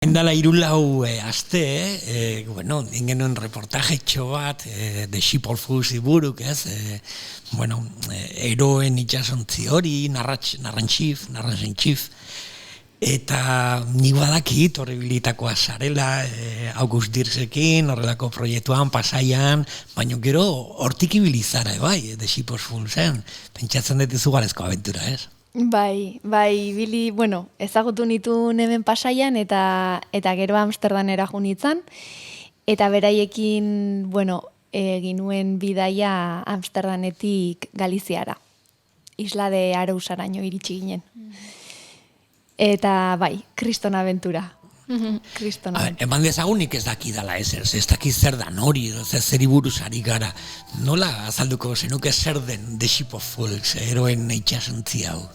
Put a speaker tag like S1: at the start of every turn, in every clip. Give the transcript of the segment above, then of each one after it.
S1: Endala hirulau aste, ingenuen reportajetxo bat, The Ship of Fools iburuk, ez? Eroen itxasontzi hori, narrantxif, eta nik badakit horrebilitakoa zarela, August Dirksekin, horrelako proiektuan, Pasaian, baina gero hortik ibilizara, bai, The Ship of Foolsen, pentsatzen dut izugarezko abentura, ez?
S2: Bai, Bili, ezagutu nituen hemen Pasaian eta gero Amsterdanera jo nintzen, eta beraiekin, ginuen bidaia Amsterdanetik Galiziara, Isla de Arousaraino iritsi ginen. Eta bai, kriston abentura.
S1: Eman dezagunik ez dakidala ez dakit zer dan hori, zer buruz ari gara. Nola azalduko zenuke zer den The Ship of Fools, eroen itxasontzi hau?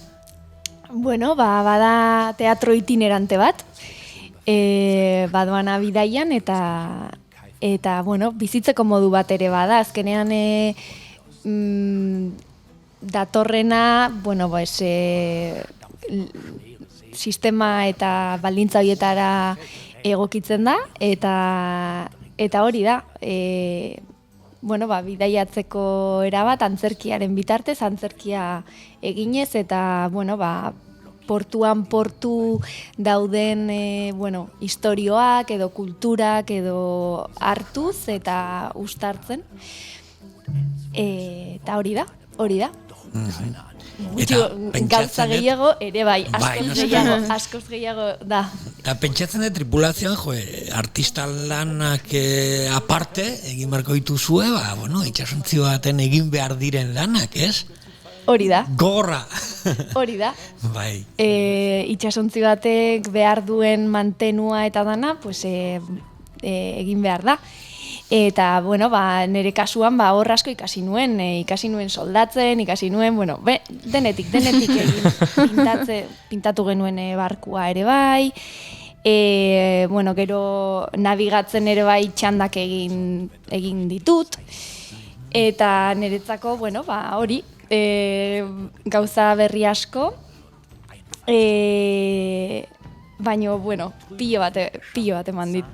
S2: Bada teatro itinerante bat, badoana bidaian eta bizitzeko modu bat ere bada. Azkenean datorrena, sistema eta baldintza horietara egokitzen da, eta hori da, bidaiatzeko erabat antzerkiaren bitartez, antzerkia eginez, eta portuan portu dauden istorioak edo kulturak edo hartuz eta uztartzen, eta hori da. Gauza gehiago ere bai, askoz gehiago da.
S1: Eta pentsatzen dut tripulazioan, artista lanak aparte, egin beharko dituzue, itxasontzi baten egin behar diren lanak, ez?
S2: Hori da.
S1: Gogorra.
S2: Hori da.
S1: Bai.
S2: Itxasontzi batek behar duen mantenua eta dana, egin behar da. Eta, nire kasuan, hor asko ikasi nuen soldatzen, denetik egin, pintatu genuen barkua ere bai, gero nabigatzen ere bai txandak egin ditut, eta niretzako, hori, gauza berri asko, baina, pilo bat eman dit.